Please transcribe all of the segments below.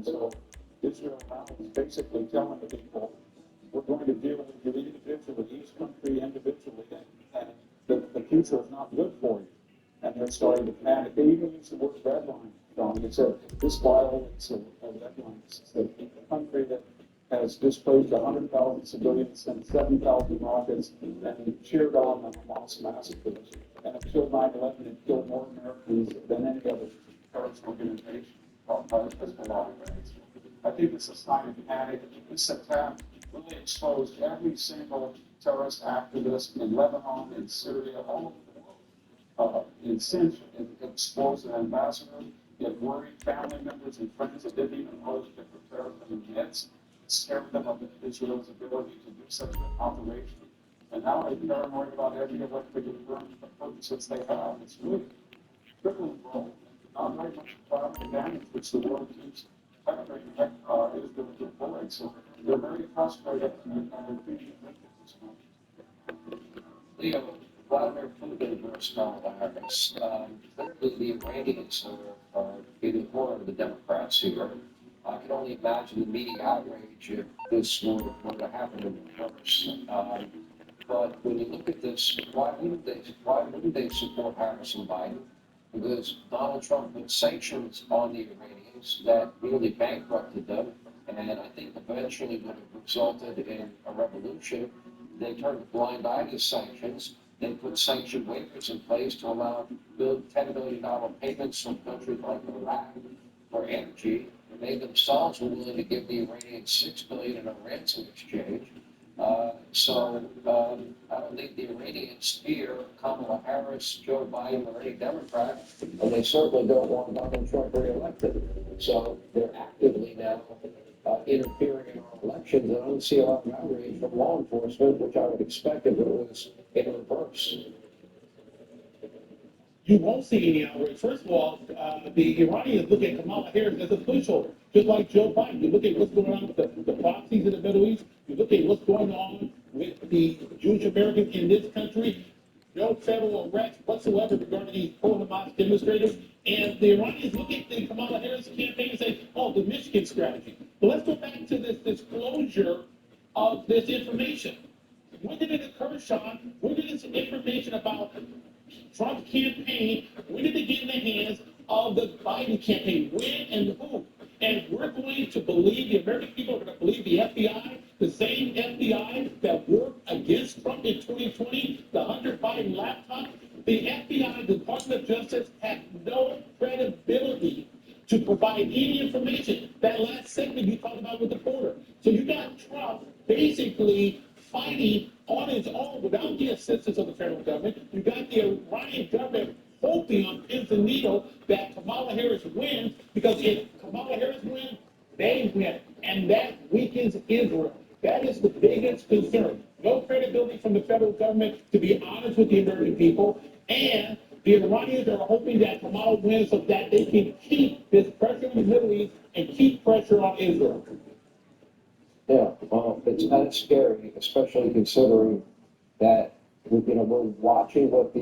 And so Israel now is basically telling the people, we're going to deal with you individually, each country individually, and the future is not good for you. And they're starting to panic. They even use the word redline, Don. They said this violates a redline. It's a country that has displaced 100,000 civilians and 7,000 rockets and cheered on the Hamas massacres. And it killed 9/11, it killed more Americans than any other terrorist organization called Hezbollah. I think it's a sign of panic. This attack really exposed every single terrorist activist in Lebanon, in Syria, all over the world. In Cinch, it exposed an ambassador. It worried family members and friends that didn't even know that were terrorists in the midst. It scared them of Israel's ability to do such an operation. And now they're paranoid about every electric purchases they have. It's really crippling role. Not very much collateral damage, which the world keeps penetrating is the avoid. So they're very frustrated and they're feeling at this moment. Leo, Vladimir Putin versus Kamala Harris. Clearly, the Iranians are being more of the Democrats here. I can only imagine the media outrage if this were to happen in reverse. But when you look at this, why wouldn't they support Harris and Biden? Because Donald Trump put sanctions on the Iranians that nearly bankrupted them, and I think eventually would have resulted in a revolution. They turned a blind eye to sanctions. They put sanction waivers in place to allow $10 billion payments from countries like Iraq for energy. They themselves were willing to give the Iranians $6 billion in a ransom exchange. I don't think the Iranians fear Kamala Harris, Joe Biden, or any Democrat, and they certainly don't want Donald Trump reelected. So they're actively now interfering in our elections, and I don't see a lot of outrage from law enforcement, which I would expect if it was in reverse. You won't see any outrage. First of all, the Iranians look at Kamala Harris as a pushover, just like Joe Biden. You look at what's going on with the proxies in the Middle East. You look at what's going on with the Jewish Americans in this country. No federal arrest whatsoever regarding these pro-Hamas demonstrators. And the Iranians look at the Kamala Harris campaign and say, oh, the Michigan strategy. But let's go back to this disclosure of this information. When did it occur, Sean? When did this information about Trump's campaign, when did it get in the hands of the Biden campaign? When and who? And we're going to believe, the American people are going to believe the FBI, the same FBI that worked against Trump in 2020, the Hunter Biden laptop. The FBI, the Department of Justice, had no credibility to provide any information. That last segment you talked about with the border. So you got Trump basically fighting on his own without the assistance of the federal government. You got the Iranian government hoping on pins and needles that Kamala Harris wins, because if Kamala Harris wins, they win. And that weakens Israel. That is the biggest concern. No credibility from the federal government to be honest with the American people. And the Iranians are hoping that Kamala wins so that they can keep this pressure in the Middle East and keep pressure on Israel. Yeah, well, it's kind of scary, especially considering that we're watching what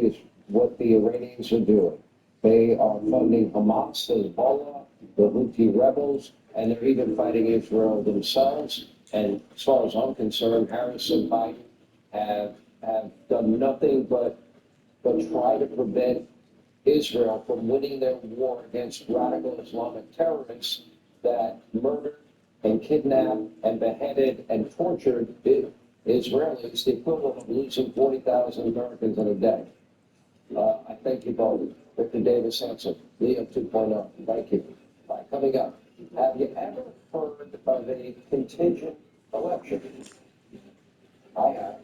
the Iranians are doing. They are funding Hamas, Hezbollah, the Houthi rebels, and they're even fighting Israel themselves. And as far as I'm concerned, Harris and Biden have done nothing but try to prevent Israel from winning their war against radical Islamic terrorists that murdered and kidnapped and beheaded and tortured Israelis, the equivalent of losing 40,000 Americans in a day. I thank you both. Victor Davis Hanson, Leo 2.0. Thank you. Bye. Coming up, have you ever heard of a contingent election? I have.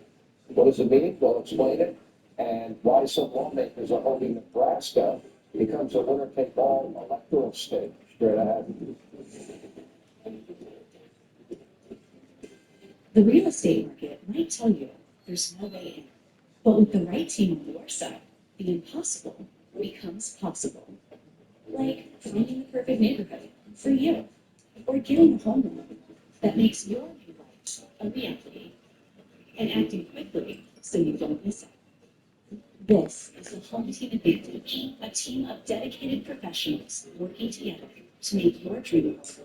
What does it mean? We'll explain it. And why some lawmakers are hoping Nebraska becomes a winner-take-all electoral state. Straight ahead. The real estate market might tell you there's no way in, but with the right team on your side, the impossible becomes possible. Like finding the perfect neighborhood for you, or getting a home loan that makes your new life a reality, and acting quickly so you don't miss out. This is the Home Team Advantage, a team of dedicated professionals working together to make your dreams